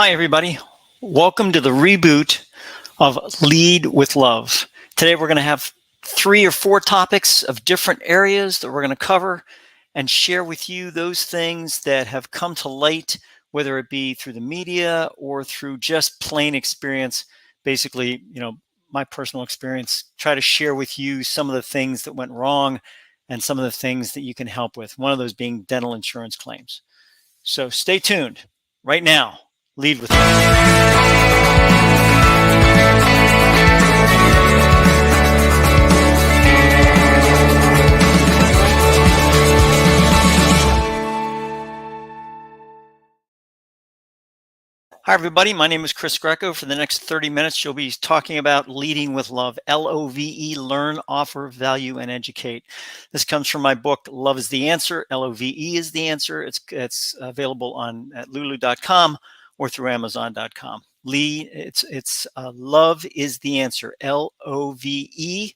Hi, everybody. Welcome to the reboot of Lead with Love. Today, we're going to have 3 or 4 topics of different areas that we're going to cover and share with you those things that have come to light, whether it be through the media or through just plain experience. Basically, my personal experience, try to share with you some of the things that went wrong and some of the things that you can help with. One of those being dental insurance claims. So stay tuned right now. Lead with Hi, everybody. My name is Chris Greco. For the next 30 minutes, you'll be talking about leading with love, LOVE, learn, offer, value, and educate. This comes from my book, Love is the Answer. LOVE is the answer. It's available at lulu.com or through amazon.com. Love is the answer. LOVE,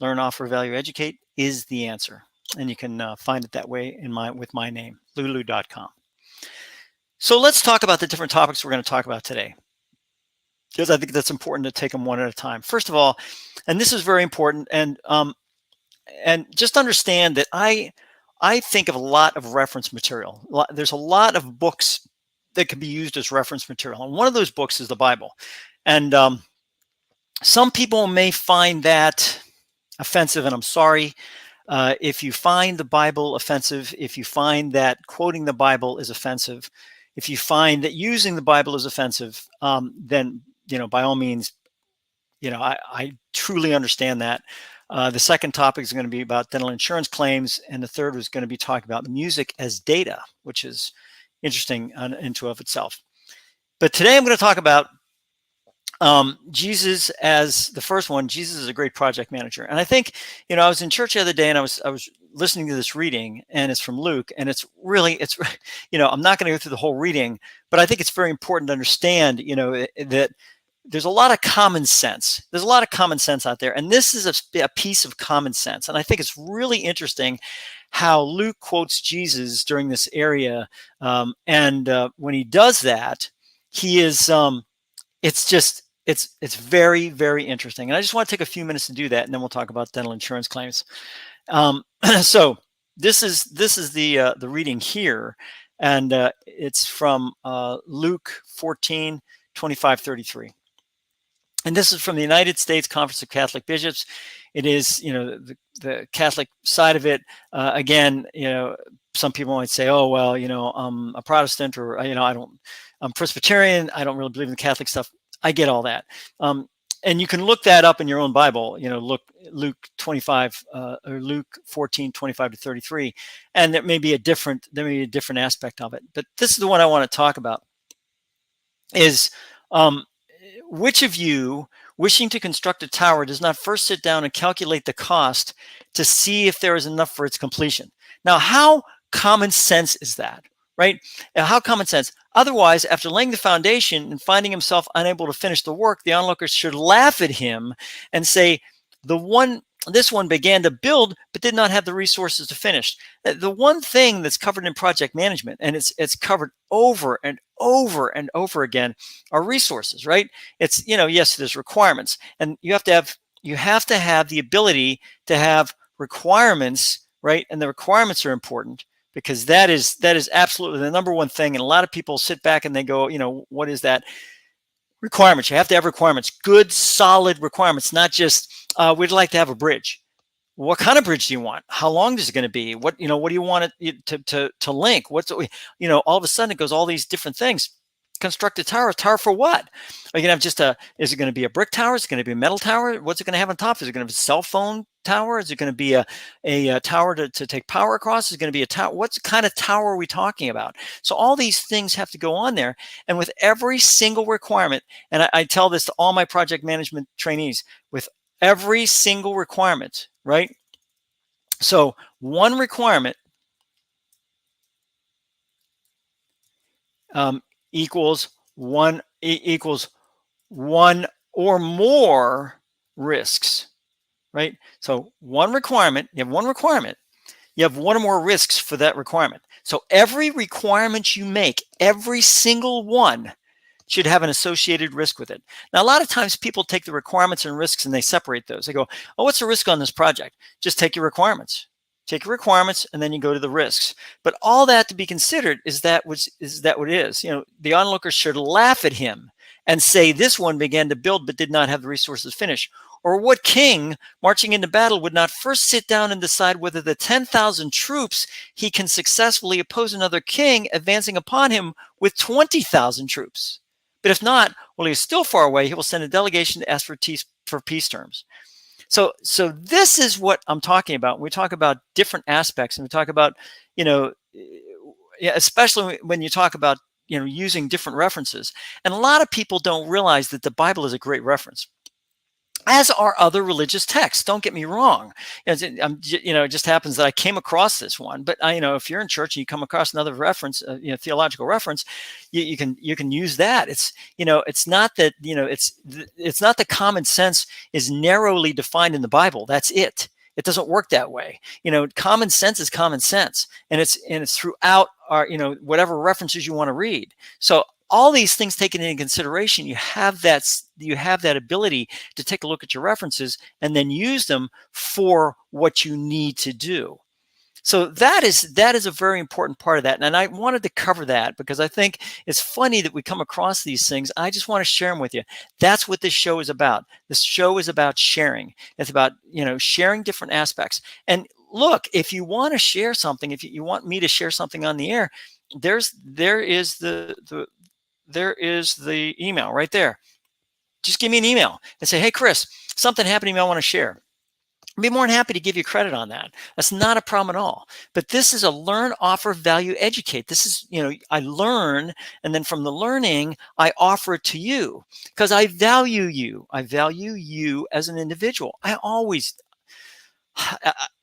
learn, offer, value, educate is the answer. And you can find it that way with my name, lulu.com. So let's talk about the different topics we're going to talk about today, because I think that's important to take them one at a time. First of all, and this is very important, and just understand that I think of a lot of reference material. There's a lot of books that can be used as reference material, and one of those books is the Bible. And some people may find that offensive, and I'm sorry. If you find the Bible offensive, if you find that quoting the Bible is offensive, if you find that using the Bible is offensive, then, by all means, I truly understand that. The second topic is going to be about dental insurance claims. And the third is going to be talking about music as data, which is interesting in of itself. But today I'm going to talk about Jesus as the first one. Jesus is a great project manager. And I think, I was in church the other day and I was listening to this reading, and it's from Luke, and it's I'm not going to go through the whole reading, but I think it's very important to understand, that there's a lot of common sense. There's a lot of common sense out there. And this is a piece of common sense. And I think it's really interesting how Luke quotes Jesus during this area. And when he does that, he is, it's very, very interesting. And I just want to take a few minutes to do that, and then we'll talk about dental insurance claims. So this is the reading here, and it's from Luke 14:25-33. And this is from the United States Conference of Catholic Bishops. It is, the Catholic side of it. Again, some people might say, oh, well, I'm a Protestant, or, I'm Presbyterian. I don't really believe in the Catholic stuff. I get all that. And you can look that up in your own Bible, look Luke 25 or Luke 14:25-33, and there may be a different aspect of it. But this is the one I want to talk about. Is which of you, wishing to construct a tower, does not first sit down and calculate the cost to see if there is enough for its completion? Now, how common sense is that? Right? How common sense. Otherwise, after laying the foundation and finding himself unable to finish the work, the onlookers should laugh at him and say, this one began to build, but did not have the resources to finish. The one thing that's covered in project management, and it's covered over and over and over again, are resources, right? It's, yes, there's requirements, and you have to have the ability to have requirements, right? And the requirements are important, because that is absolutely the number one thing. And a lot of people sit back and they go, what is that? Requirements. You have to have requirements, good, solid requirements, not just, we'd like to have a bridge. What kind of bridge do you want? How long is it going to be? What do you want it to link? All of a sudden it goes all these different things. Construct a tower. A tower for what? Are you going to have is it going to be a brick tower? Is it going to be a metal tower? What's it going to have on top? Is it going to be a cell phone tower? Is it going to be a tower to take power across? Is it going to be a tower? What kind of tower are we talking about? So all these things have to go on there. And with every single requirement, and I tell this to all my project management trainees, with every single requirement, right? So one requirement equals one or more risks, right? So one requirement, you have one requirement, you have one or more risks for that requirement. So every requirement you make, every single one, should have an associated risk with it. Now, a lot of times people take the requirements and risks and they separate those. They go, oh, what's the risk on this project? Just take your requirements. Take your requirements and then you go to the risks. But all that to be considered is that what it is. The onlookers should laugh at him and say, this one began to build but did not have the resources to finish. Or what king marching into battle would not first sit down and decide whether the 10,000 troops he can successfully oppose another king advancing upon him with 20,000 troops? But if not, while he is still far away, he will send a delegation to ask for peace terms. So this is what I'm talking about. We talk about different aspects, and we talk about, especially when you talk about, using different references. And a lot of people don't realize that the Bible is a great reference, as are other religious texts. Don't get me wrong. It just happens that I came across this one. But if you're in church and you come across another reference, theological reference, you can use that. It's not that it's not that common sense is narrowly defined in the Bible. That's it. It doesn't work that way. Common sense is common sense, and it's throughout our whatever references you want to read. So all these things taken into consideration, you have that ability to take a look at your references and then use them for what you need to do. So that is a very important part of that. And I wanted to cover that because I think it's funny that we come across these things. I just want to share them with you. That's what this show is about. This show is about sharing. It's about, sharing different aspects. And look, if you want to share something, if you want me to share something on the air, there is the email right there. Just give me an email and say, hey, Chris, something happened to me I want to share. I'd be more than happy to give you credit on that. That's not a problem at all. But this is a learn, offer, value, educate. This is, I learn, and then from the learning, I offer it to you because I value you. I value you as an individual.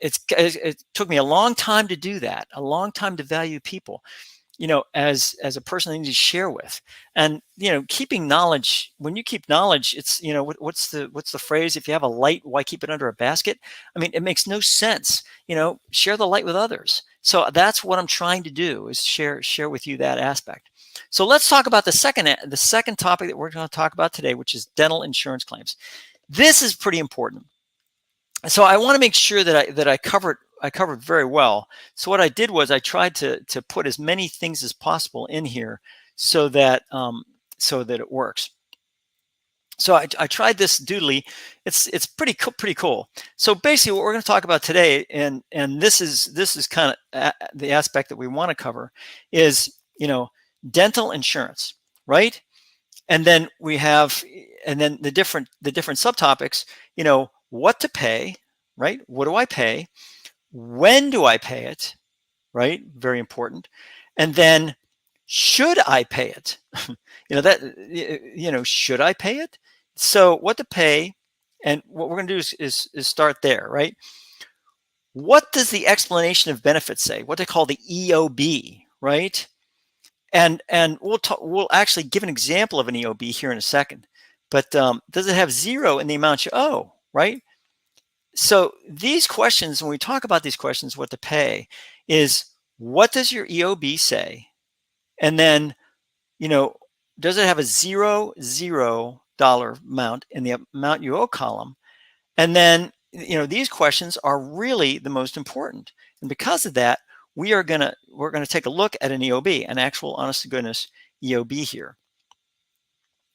It took me a long time to do that, a long time to value people, as a person I need to share with. And, keeping knowledge, when you keep knowledge, it's, what's the phrase? If you have a light, why keep it under a basket? I mean, it makes no sense, share the light with others. So that's what I'm trying to do, is share with you that aspect. So let's talk about the second topic that we're going to talk about today, which is dental insurance claims. This is pretty important. So I want to make sure that I covered very well. So what I did was I tried to put as many things as possible in here so that it works. So I tried this doodly. It's pretty cool. So basically, what we're going to talk about today, and this is kind of the aspect that we want to cover, is dental insurance, right? And then we have the different subtopics. What to pay, right? What do I pay? When do I pay it, right? Very important. And then, should I pay it? Should I pay it? So what to pay, and what we're going to do is start there, right? What does the explanation of benefits say? What they call the EOB, right? And we'll actually give an example of an EOB here in a second. But does it have zero in the amount you owe, right? So these questions, when we talk about these questions, what to pay is, what does your EOB say? And then, does it have a $0 amount in the amount you owe column? And then, these questions are really the most important. And because of that, we're going to take a look at an EOB, an actual honest to goodness EOB here.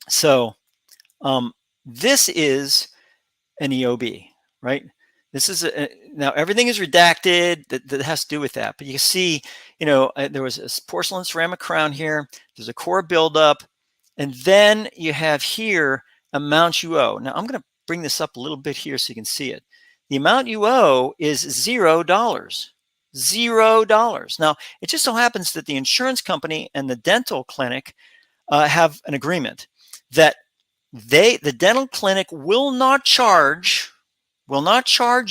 So this is an EOB. Right? This is now everything is redacted that has to do with that. But you can see, there was a porcelain ceramic crown here. There's a core buildup, and then you have here amount you owe. Now I'm going to bring this up a little bit here so you can see it. The amount you owe is $0. $0. Now it just so happens that the insurance company and the dental clinic have an agreement that the dental clinic will not charge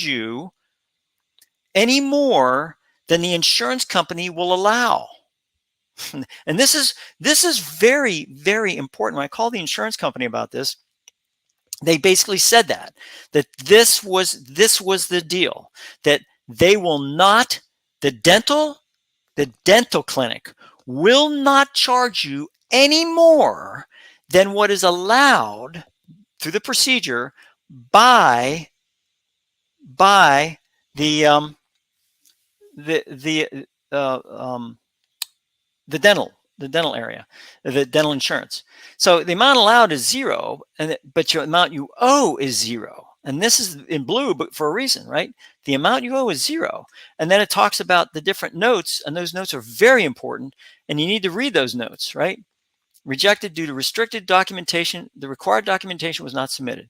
you any more than the insurance company will allow. And this is very, very important. When I called the insurance company about this, they basically said that this was the deal, that they will not, the dental clinic will not charge you any more than what is allowed through the procedure by by the the the uh, um, the dental area, the dental insurance. So the amount allowed is zero, but your amount you owe is zero. And this is in blue, but for a reason, right? The amount you owe is zero. And then it talks about the different notes, and those notes are very important. And you need to read those notes, right? Rejected due to restricted documentation. The required documentation was not submitted.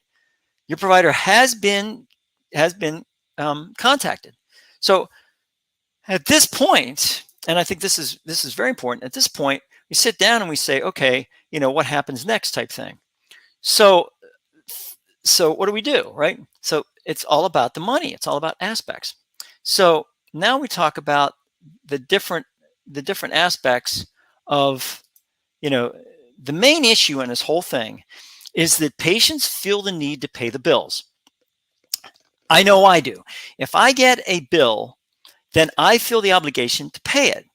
Your provider has been contacted. So at this point, and I think this is very important. At this point, we sit down and we say, okay, what happens next, type thing. So what do we do, right? So it's all about the money. It's all about aspects. So now we talk about the different aspects of, the main issue in this whole thing is that patients feel the need to pay the bills. I know I do. If I get a bill, then I feel the obligation to pay it.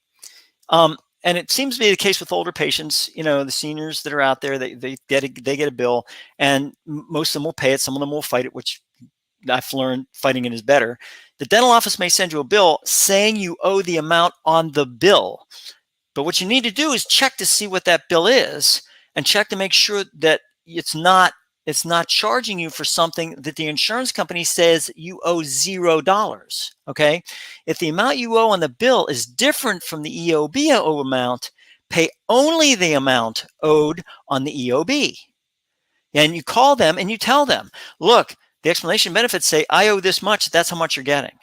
And it seems to be the case with older patients, the seniors that are out there, they get a bill, and most of them will pay it. Some of them will fight it, which I've learned fighting it is better. The dental office may send you a bill saying you owe the amount on the bill. But what you need to do is check to see what that bill is, and check to make sure that it's not charging you for something that the insurance company says you owe $0. Okay. If the amount you owe on the bill is different from the EOB amount, pay only the amount owed on the EOB. And you call them and you tell them, look, the explanation benefits say I owe this much. That's how much you're getting.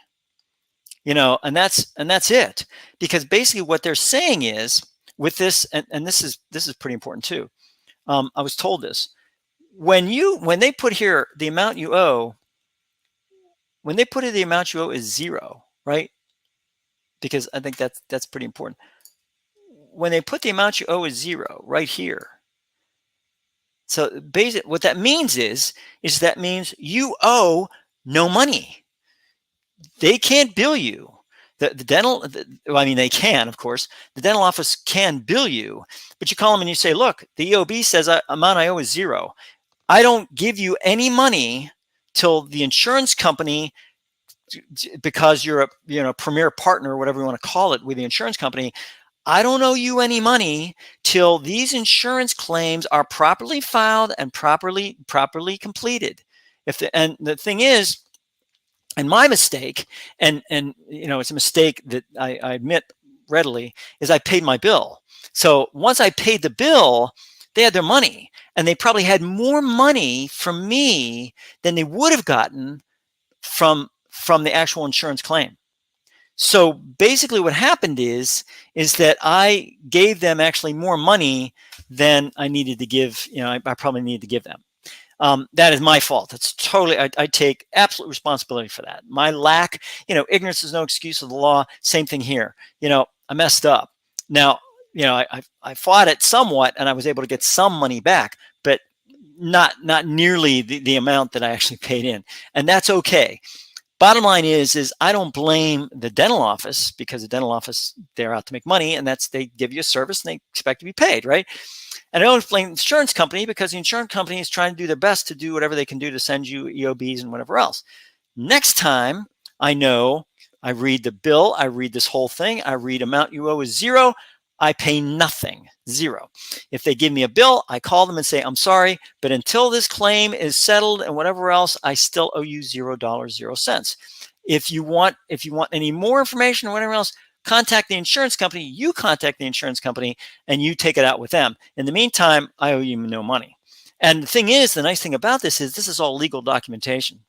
And that's it. Because basically what they're saying is with this, and this is pretty important too. I was told this. When they put here the amount you owe, when they put here the amount you owe is zero, right? Because I think that's pretty important. When they put the amount you owe is zero right here. So basically what that means is that means you owe no money. They can't bill you. The dental, they can, of course. The dental office can bill you, but you call them and you say, look, the EOB says amount I owe is zero. I don't give you any money till the insurance company, because you're a premier partner, or whatever you want to call it, with the insurance company. I don't owe you any money till these insurance claims are properly filed and properly completed. And the thing is, and my mistake, and it's a mistake that I admit readily, is I paid my bill. So once I paid the bill, they had their money, and they probably had more money from me than they would have gotten from the actual insurance claim. So basically what happened is that I gave them actually more money than I needed to give, I probably needed to give them. That is my fault. It's totally, I take absolute responsibility for that. My lack, ignorance is no excuse of the law. Same thing here. I messed up. Now, I fought it somewhat, and I was able to get some money back, but not nearly the amount that I actually paid in. And that's okay. Bottom line is I don't blame the dental office, because the dental office, they're out to make money, and they give you a service and they expect to be paid, right? And I don't blame the insurance company, because the insurance company is trying to do their best to do whatever they can do to send you EOBs and whatever else. Next time, I read the bill, I read this whole thing, I read amount you owe is zero, I pay nothing, zero. If they give me a bill, I call them and say, I'm sorry, but until this claim is settled and whatever else, I still owe you $0, 0 cents. If you want any more information or whatever else, contact the insurance company. You contact the insurance company and you take it out with them. In the meantime, I owe you no money. And the thing is, the nice thing about this is all legal documentation.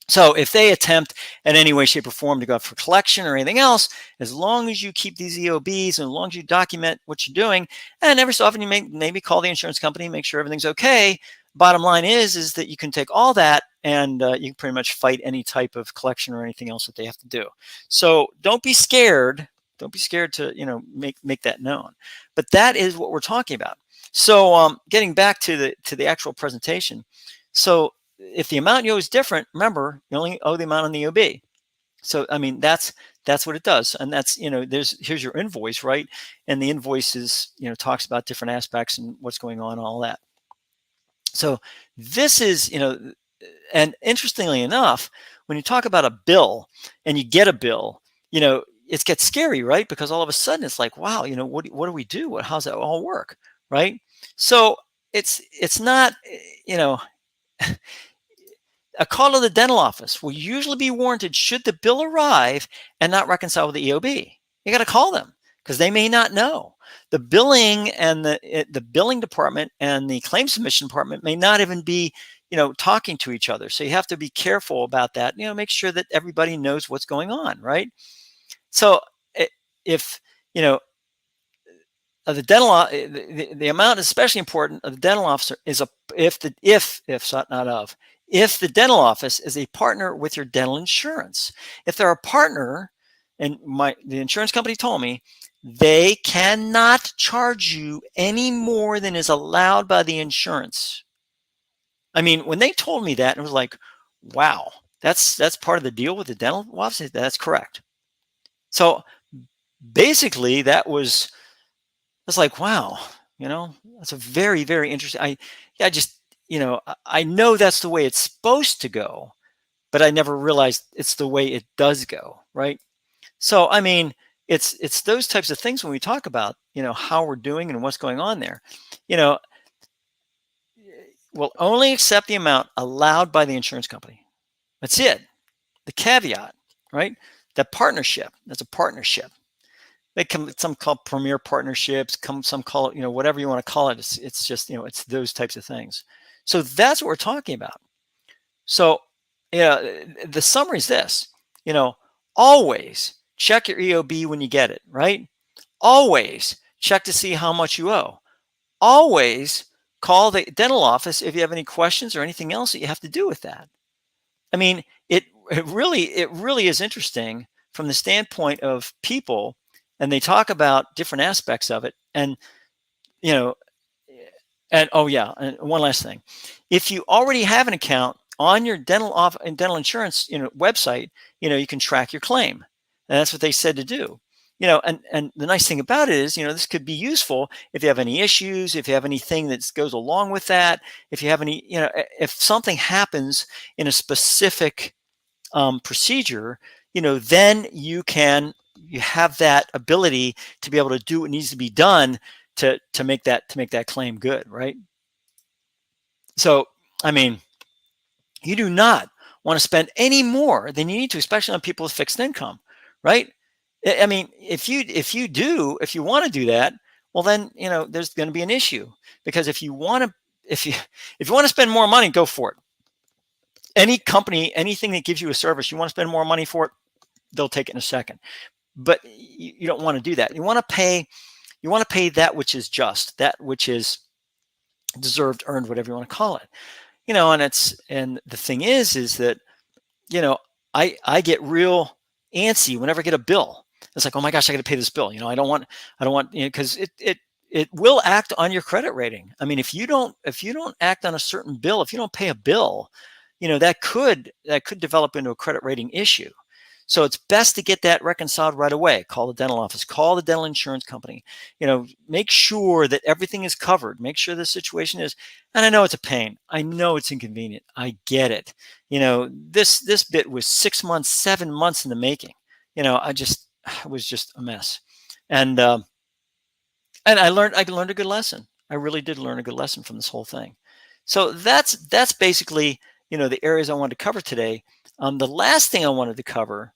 So if they attempt in any way, shape, or form to go for collection or anything else, as long as you keep these EOBs and as long as you document what you're doing, and every so often you maybe call the insurance company, make sure everything's okay. Bottom line is that you can take all that and you can pretty much fight any type of collection or anything else that they have to do. So don't be scared. Don't be scared to make that known. But that is what we're talking about. So getting back to the actual presentation. So if the amount you owe is different, remember, you only owe the amount on the EOB. So, that's That's what it does. And that's, here's your invoice, right? And the invoice is, talks about different aspects and what's going on and all that. So this is, and interestingly enough, when you talk about a bill and you get a bill, it gets scary, right? Because all of a sudden it's like, wow, what do we do? How's that all work, right? So it's not, you know, a call to the dental office will usually be warranted should the bill arrive and not reconcile with the EOB. You got to call them because they may not know. The billing and the billing department and the claim submission department may not even be, talking to each other. So you have to be careful about that. Make sure that everybody knows what's going on, right? So if the dental the amount is especially important of the dental officer is if the dental office is a partner with your dental insurance. If they're a partner, and the insurance company told me, they cannot charge you any more than is allowed by the insurance. I mean, when they told me that, it was like, wow, that's part of the deal with the dental office. That's correct. So basically, it's like, wow, that's a very, very interesting. I know that's the way it's supposed to go, but I never realized it's the way it does go, right? So, I mean, it's those types of things when we talk about, how we're doing and what's going on there. We'll only accept the amount allowed by the insurance company. That's it. The caveat, right? That partnership, that's a partnership. Some call premier partnerships, some call it, whatever you want to call it. It's just, it's those types of things. So that's what we're talking about. So, the summary is this, always check your EOB when you get it, right? Always check to see how much you owe. Always call the dental office if you have any questions or anything else that you have to do with that. I mean, it really is interesting from the standpoint of people, and they talk about different aspects of it. And, and oh yeah, and one last thing. If you already have an account on your dental insurance, website, you can track your claim. And that's what they said to do. And the nice thing about it is, this could be useful if you have any issues, if you have anything that goes along with that, if you have any, if something happens in a specific procedure, then you have that ability to be able to do what needs to be done to make that claim good, right? So, I mean, you do not want to spend any more than you need to, especially on people with fixed income, right? I mean, if you want to do that, well, then, there's going to be an issue, because if you want to spend more money, go for it. Any company, anything that gives you a service, you want to spend more money for it, they'll take it in a second. But you don't want to do that. You want to pay that which is just, that which is deserved, earned, whatever you want to call it. And the thing is that, I get real antsy whenever I get a bill. It's like, oh my gosh, I got to pay this bill. I don't want, because it will act on your credit rating. I mean, if you don't act on a certain bill, if you don't pay a bill, that could develop into a credit rating issue. So it's best to get that reconciled right away. Call the dental office, call the dental insurance company, make sure that everything is covered, make sure the situation is, and I know it's a pain. I know it's inconvenient. I get it. This bit was 6 months, 7 months in the making. It was just a mess. And I learned a good lesson. I really did learn a good lesson from this whole thing. So that's basically, the areas I wanted to cover today. The last thing I wanted to cover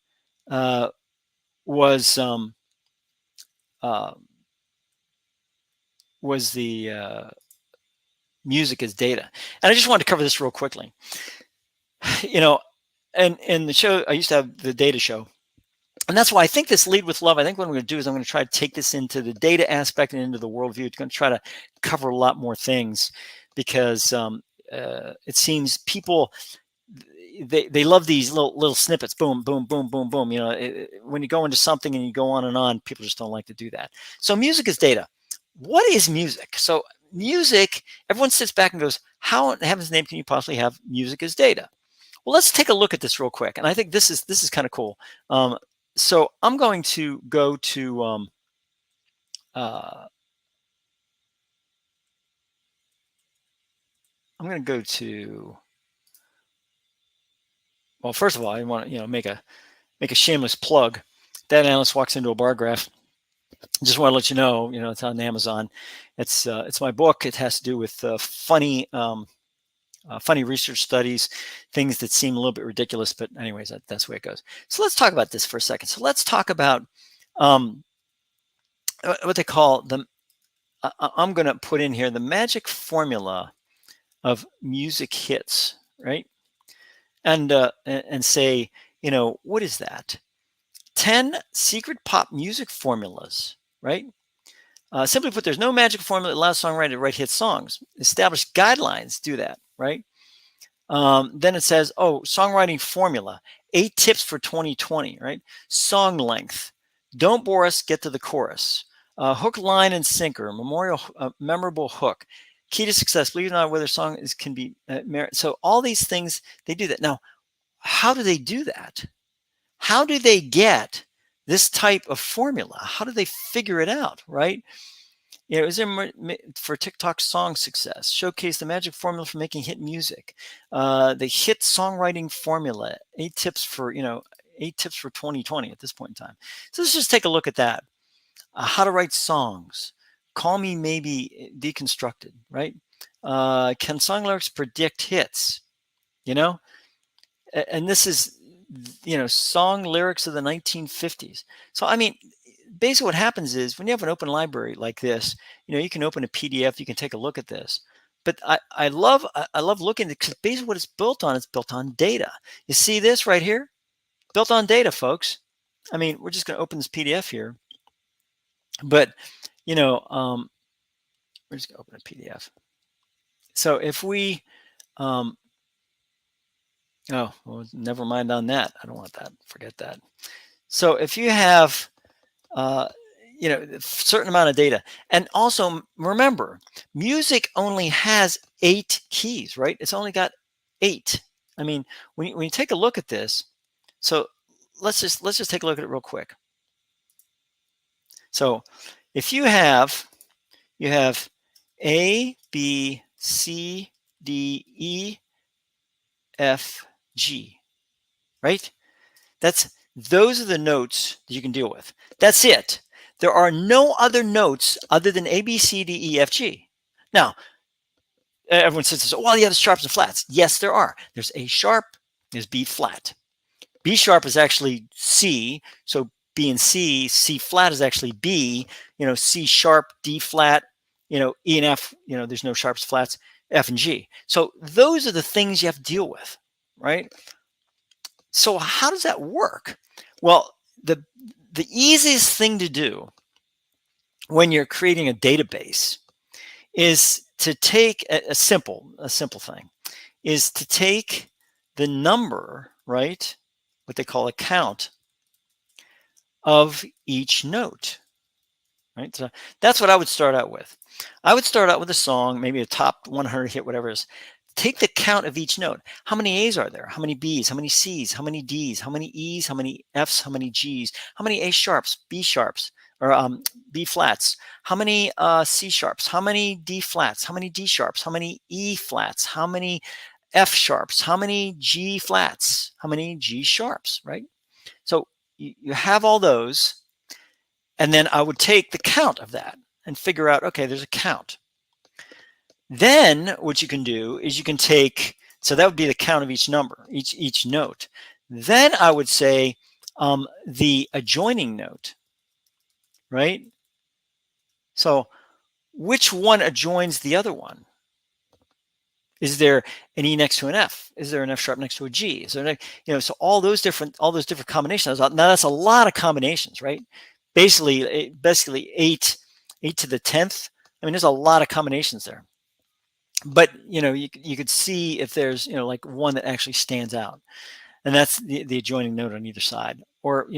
was the music as data. And I just wanted to cover this real quickly. And in the show, I used to have the data show. And that's why I think this Lead with Love, I think what I'm going to do is I'm going to try to take this into the data aspect and into the worldview. It's going to try to cover a lot more things, because it seems people, they love these little snippets, boom, boom, boom, boom, boom. When you go into something and you go on, people just don't like to do that. So music is data. What is music? So music, everyone sits back and goes, how in heaven's name can you possibly have music as data? Well, let's take a look at this real quick. And I think this is kind of cool. So I'm going to go to uh, I'm going to go to, well, first of all, I want to make a shameless plug. That analyst walks into a bar graph. Just want to let you know, it's on Amazon. It's my book. It has to do with funny research studies, things that seem a little bit ridiculous, but anyways, that's the way it goes. So let's talk about this for a second. So let's talk about um, what they call the. I'm going to put in here the magic formula of music hits, right? And say, what is that? 10 secret pop music formulas, right? Simply put, there's no magic formula that allows songwriters to write hit songs. Established guidelines do that, right? Then it says, songwriting formula, 8 tips for 2020, right? Song length, don't bore us, get to the chorus. Hook, line, and sinker, memorable hook. Key to success, believe it or not, whether a song can be so all these things, they do that. Now, how do they do that? How do they get this type of formula? How do they figure it out, right? Is there for TikTok song success? Showcase the magic formula for making hit music. The hit songwriting formula. 8 tips for 2020 at this point in time. So let's just take a look at that. How to write songs. Call Me Maybe Deconstructed, right? Can song lyrics predict hits? And this is, song lyrics of the 1950s. So, I mean, basically what happens is when you have an open library like this, you can open a PDF, you can take a look at this. But I love looking at it because basically what it's built on data. You see this right here? Built on data, folks. I mean, we're just going to open this PDF here. But, we're just going to open a PDF. So if we, oh, well, never mind on that. I don't want that. Forget that. So if you have, a certain amount of data, and also remember, music only has 8 keys, right? It's only got 8. I mean, when you take a look at this, so let's just take a look at it real quick. So if you have A, B, C, D, E, F, G, right? Those are the notes that you can deal with. That's it. There are no other notes other than A, B, C, D, E, F, G. Now, everyone says, well, yeah, there's sharps and flats. Yes, there are. There's A sharp, there's B flat. B sharp is actually C, so B and C. C flat is actually B. C sharp, D flat, E and F, there's no sharps, flats, F and G. So those are the things you have to deal with, right? So how does that work? Well, the easiest thing to do when you're creating a database is to take a simple thing, is to take the number, right? What they call a count of each note, right? So that's what I would start out with. I would start out with a song, maybe a top 100 hit, whatever it is. Take the count of each note. How many A's are there? How many B's? How many C's? How many D's? How many E's? How many F's? How many G's? How many A sharps? B sharps? Or B flats? How many C sharps? How many D flats? How many D sharps? How many E flats? How many F sharps? How many G flats? How many G sharps, right? So you have all those, and then I would take the count of that and figure out, okay, there's a count. Then what you can do is you can take, so that would be the count of each number, each note. Then I would say the adjoining note, right? So which one adjoins the other one? Is there an E next to an F? Is there an F sharp next to a G? Is there, so all those different combinations. Now that's a lot of combinations, right? Basically 8 to the 10th. I mean, there's a lot of combinations there. But you could see if there's like one that actually stands out, and that's the adjoining note on either side. Or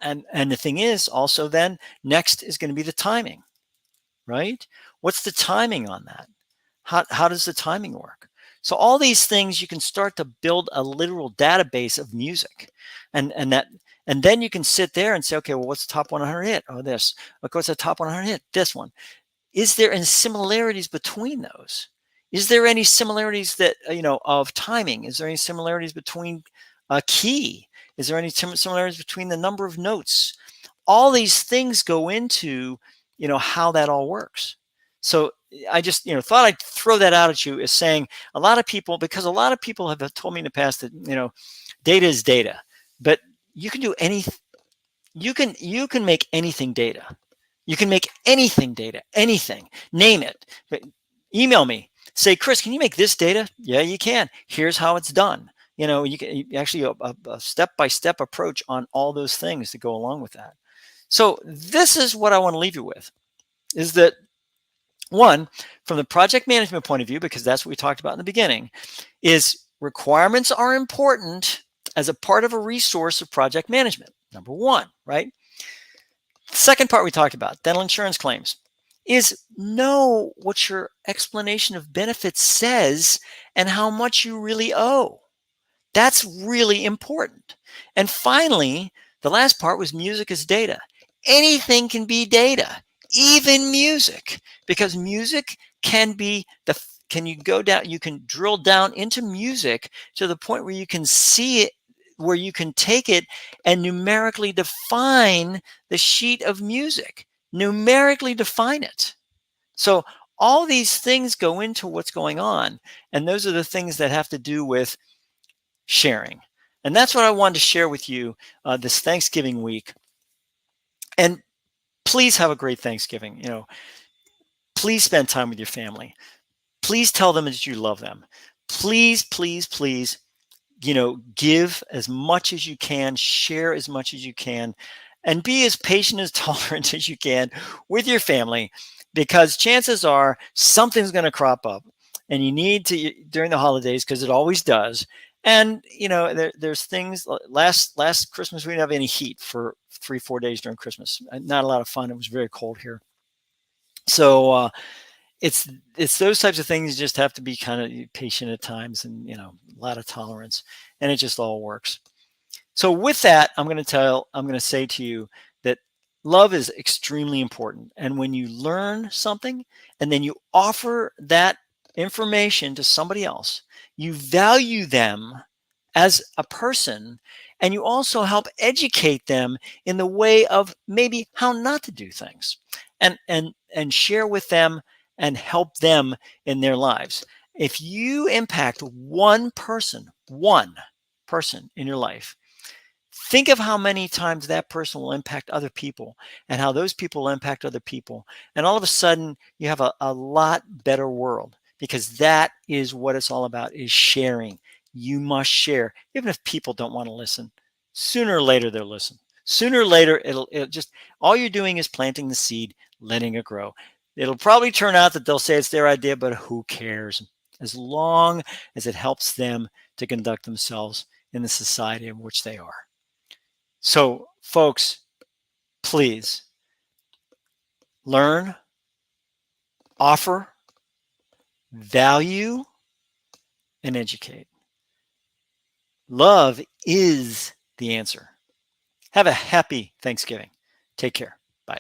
and the thing is also then next is going to be the timing, right? What's the timing on that? How does the timing work? So all these things you can start to build a literal database of music, and And then you can sit there and say, okay, well, what's the top 100 hit? Oh, this. Okay, what's the top 100 hit? This one. Is there any similarities between those? Is there any similarities that, of timing? Is there any similarities between a key? Is there any similarities between the number of notes? All these things go into, how that all works. So I just, thought I'd throw that out at you as saying because a lot of people have told me in the past that, data is data, but you can do anything. You can make anything data. You can make anything data, anything, name it. Email me, say, Chris, can you make this data? Yeah, you can. Here's how it's done. You can actually a step-by-step approach on all those things that go along with that. So this is what I want to leave you with, is that one, from the project management point of view, because that's what we talked about in the beginning, is requirements are important as a part of a resource of project management. Number one, right? Second part we talked about, dental insurance claims, is know what your explanation of benefits says and how much you really owe. That's really important. And finally, the last part was music is data. Anything can be data, even music, because music can be you can drill down into music to the point where you can see it, where you can take it and numerically define the sheet of music, numerically define it. So all these things go into what's going on. And those are the things that have to do with sharing. And that's what I wanted to share with you this Thanksgiving week. And please have a great Thanksgiving. Please spend time with your family. Please tell them that you love them. Please, please, please, give as much as you can, share as much as you can, and be as patient as tolerant as you can with your family, because chances are something's going to crop up and you need to during the holidays, because it always does. And, there's things. Last Christmas, we didn't have any heat for 3-4 days during Christmas. Not a lot of fun. It was very cold here. So it's those types of things. You just have to be kind of patient at times, and, a lot of tolerance, and it just all works. So with that, I'm going to say to you that love is extremely important. And when you learn something and then you offer that information to somebody else, you value them as a person, and you also help educate them in the way of maybe how not to do things, and share with them and help them in their lives. If you impact one person in your life, think of how many times that person will impact other people, and how those people will impact other people. And all of a sudden, you have a lot better world, because that is what it's all about, is sharing. You must share, even if people don't want to listen. Sooner or later, they'll listen. Sooner or later, it'll just, all you're doing is planting the seed, letting it grow. It'll probably turn out that they'll say it's their idea, but who cares? As long as it helps them to conduct themselves in the society in which they are. So, folks, please learn, offer, value, and educate. Love is the answer. Have a happy Thanksgiving. Take care. Bye.